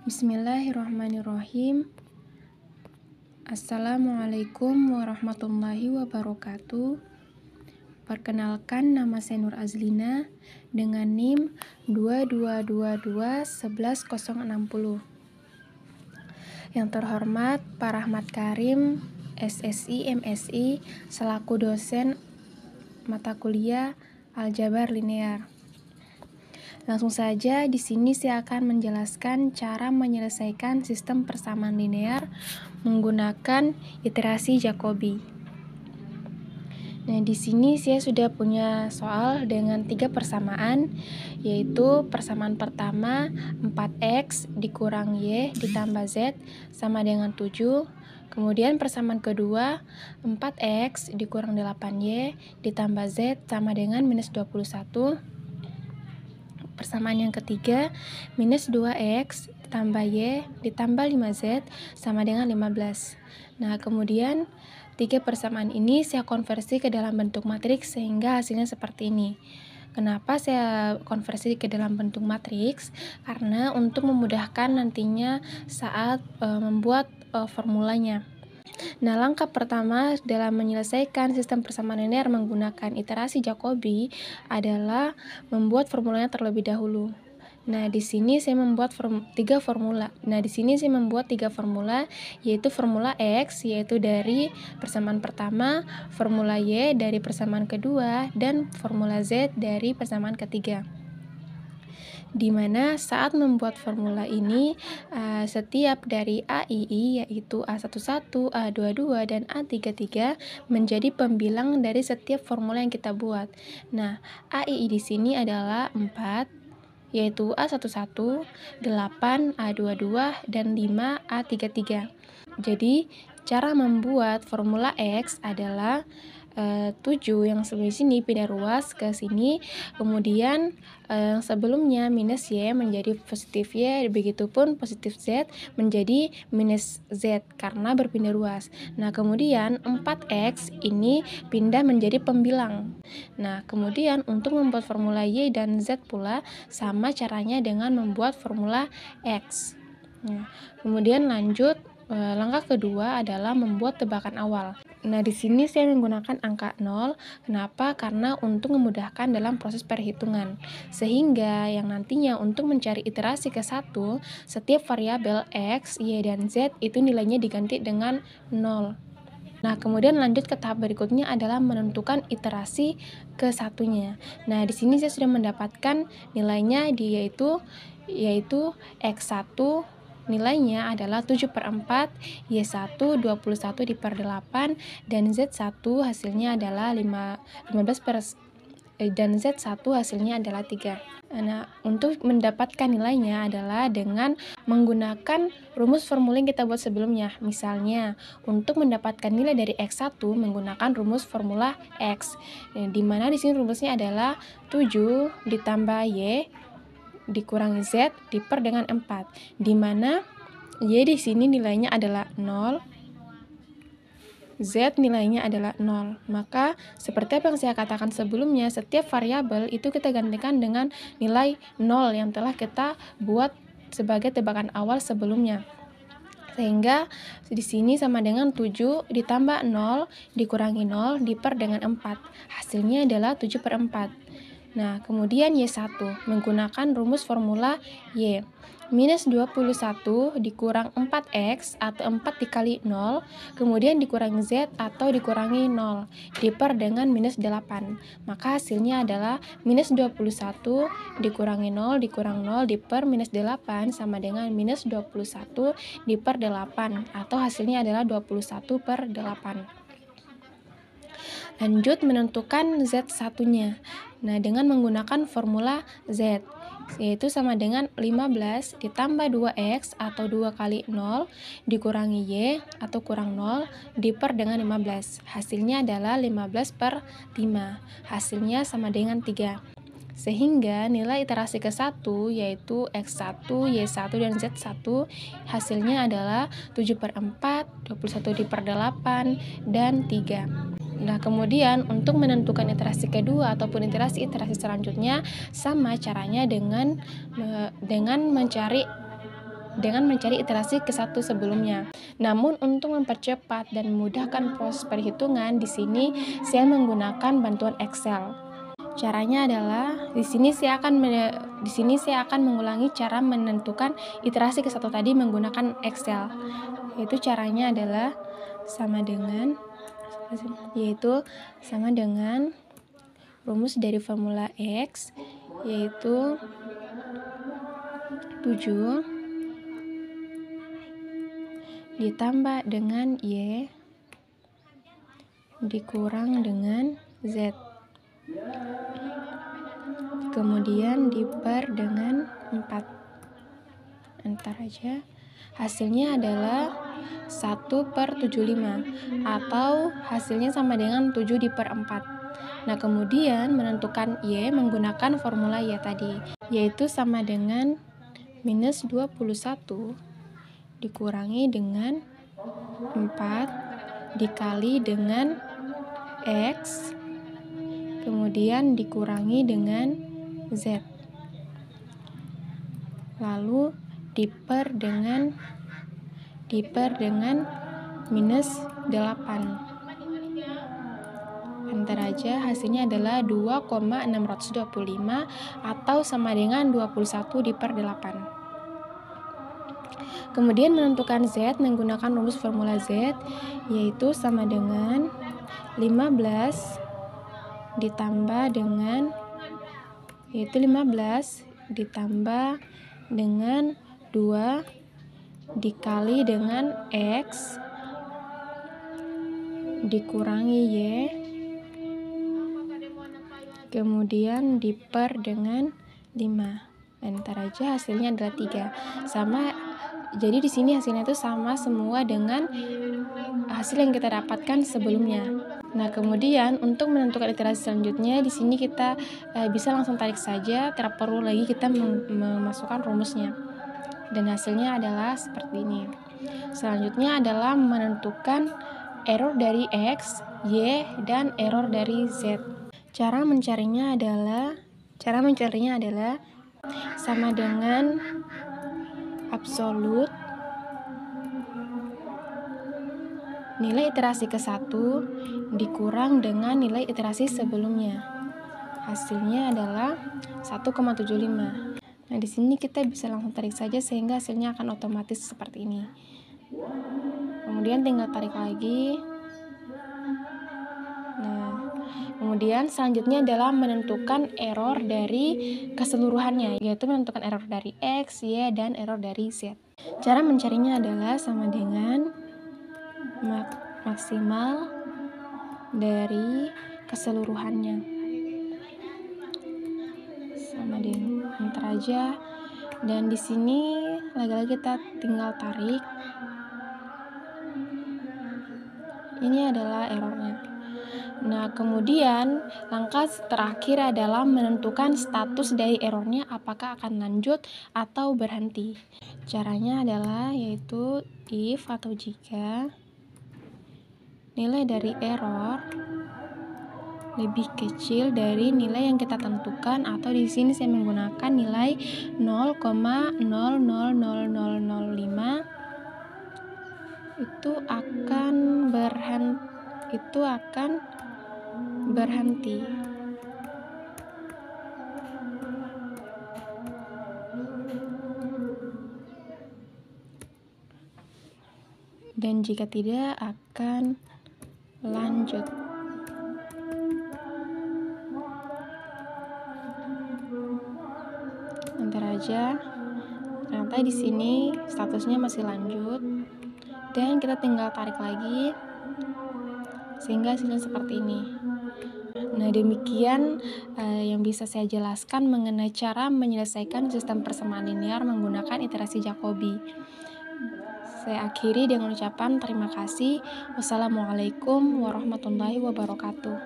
Bismillahirrahmanirrahim. Assalamualaikum warahmatullahi wabarakatuh. Perkenalkan, nama saya Nur Azlina dengan NIM 222211060. Yang terhormat Pak Rahmat Karim, SSI, MSI, selaku dosen mata kuliah Aljabar Linear. Langsung saja, di sini saya akan menjelaskan cara menyelesaikan sistem persamaan linear menggunakan iterasi Jacobi. Nah, di sini saya sudah punya soal dengan 3 persamaan, yaitu persamaan pertama 4x dikurang y ditambah z sama dengan 7. Kemudian persamaan kedua 4x dikurang 8y ditambah z sama dengan minus 21. Persamaan yang ketiga, minus 2x ditambah y ditambah 5z sama dengan 15. Nah, kemudian 3 persamaan ini saya konversi ke dalam bentuk matriks sehingga hasilnya seperti ini. Kenapa saya konversi ke dalam bentuk matriks? Karena untuk memudahkan nantinya saat membuat formulanya. Nah, langkah pertama dalam menyelesaikan sistem persamaan linear menggunakan iterasi Jacobi adalah membuat formulanya terlebih dahulu. Nah, di sini saya membuat 3 formula. Yaitu formula X, yaitu dari persamaan pertama, formula Y dari persamaan kedua, dan formula Z dari persamaan ketiga. Di mana saat membuat formula ini setiap dari AII yaitu A11, A22, dan A33 menjadi pembilang dari setiap formula yang kita buat. Nah, AII di sini adalah 4, yaitu A11, 8, A22, dan 5, A33. Jadi, cara membuat formula X adalah 7 yang sebelum sini pindah ruas ke sini, kemudian sebelumnya minus y menjadi positif y, begitupun positif z menjadi minus z karena berpindah ruas. Nah, kemudian 4x ini pindah menjadi pembilang. Nah, kemudian untuk membuat formula y dan z pula sama caranya dengan membuat formula x. Nah, kemudian lanjut, langkah kedua adalah membuat tebakan awal. Nah, di sini saya menggunakan angka 0. Kenapa? Karena untuk memudahkan dalam proses perhitungan. Sehingga yang nantinya untuk mencari iterasi ke-1, setiap variabel x, y, dan z itu nilainya diganti dengan 0. Nah, kemudian lanjut ke tahap berikutnya adalah menentukan iterasi ke-1-nya. Nah, di sini saya sudah mendapatkan nilainya yaitu x1 nilainya adalah 7/4, Y1 21/8, dan Z1 hasilnya adalah 15 dan Z1 hasilnya adalah 3. Nah, untuk mendapatkan nilainya adalah dengan menggunakan rumus formula yang kita buat sebelumnya. Misalnya, untuk mendapatkan nilai dari X1 menggunakan rumus formula X. Di mana di sini rumusnya adalah 7 ditambah Y dikurangi Z diper dengan 4, di mana Y di sini nilainya adalah 0, Z nilainya adalah 0. Maka seperti apa yang saya katakan sebelumnya, setiap variabel itu kita gantikan dengan nilai 0 yang telah kita buat sebagai tebakan awal sebelumnya. Sehingga di sini sama dengan 7 ditambah 0 dikurangi 0 diper dengan 4. Hasilnya adalah 7/4. Nah, kemudian Y1 menggunakan rumus formula Y. Minus 21 dikurang 4X atau 4 dikali 0, kemudian dikurangi Z atau dikurangi 0, diper dengan minus 8. Maka hasilnya adalah minus 21 dikurangi 0 dikurang 0 diper minus 8 sama dengan minus 21 diper 8, atau hasilnya adalah 21/8. Lanjut menentukan Z1-nya. Nah, dengan menggunakan formula Z, yaitu sama dengan 15 ditambah 2X atau 2 kali 0 dikurangi Y atau kurang 0 diper dengan 15. Hasilnya adalah 15/5. Hasilnya sama dengan 3. Sehingga nilai iterasi ke-1 yaitu X1, Y1, dan Z1 hasilnya adalah 7/4, 21 diper 8, dan 3. Nah, kemudian untuk menentukan iterasi kedua ataupun iterasi selanjutnya sama caranya dengan mencari dengan mencari iterasi ke satu sebelumnya. Namun untuk mempercepat dan memudahkan proses perhitungan, di sini saya menggunakan bantuan Excel. Caranya adalah di sini saya akan mengulangi cara menentukan iterasi ke satu tadi menggunakan Excel. Yaitu caranya adalah sama dengan rumus dari formula X, yaitu 7 ditambah dengan Y dikurang dengan Z, kemudian diper dengan 4. Entar aja. Hasilnya adalah 1/75 atau hasilnya sama dengan 7 diper 4. Nah, kemudian menentukan Y menggunakan formula Y tadi, yaitu sama dengan minus 21 dikurangi dengan 4 dikali dengan X, kemudian dikurangi dengan Z, lalu diper dengan minus 8. Antar aja, hasilnya adalah 2,625 atau sama dengan 21 diper 8. Kemudian menentukan Z menggunakan rumus formula Z, yaitu sama dengan 15 ditambah dengan 2 dikali dengan X dikurangi Y, kemudian diper dengan 5. Ntar aja, hasilnya adalah 3. Jadi di sini hasilnya itu sama semua dengan hasil yang kita dapatkan sebelumnya. Nah, kemudian untuk menentukan iterasi selanjutnya, di sini kita bisa langsung tarik saja, tidak perlu lagi kita memasukkan rumusnya. Dan hasilnya adalah seperti ini. Selanjutnya adalah menentukan error dari X, Y, dan error dari Z. Cara mencarinya adalah sama dengan absolut nilai iterasi ke-1 dikurang dengan nilai iterasi sebelumnya. Hasilnya adalah 1,75. Nah, di sini kita bisa langsung tarik saja sehingga hasilnya akan otomatis seperti ini. Kemudian tinggal tarik lagi. Nah, kemudian selanjutnya adalah menentukan error dari keseluruhannya, yaitu menentukan error dari X, Y, dan error dari Z. Cara mencarinya adalah sama dengan maksimal dari keseluruhannya. Sama dengan entar aja. Dan di sini lagi-lagi kita tinggal tarik. Ini adalah errornya. Nah, kemudian langkah terakhir adalah menentukan status dari errornya, apakah akan lanjut atau berhenti. Caranya adalah yaitu if atau jika nilai dari error lebih kecil dari nilai yang kita tentukan, atau di sini saya menggunakan nilai 0,000005, itu akan berhenti. Dan jika tidak akan lanjut. Ntar aja. Ternyata di sini statusnya masih lanjut. Dan kita tinggal tarik lagi sehingga hasilnya seperti ini. Nah, demikian yang bisa saya jelaskan mengenai cara menyelesaikan sistem persamaan linear menggunakan iterasi Jacobi. Saya akhiri dengan ucapan terima kasih. Wassalamualaikum warahmatullahi wabarakatuh.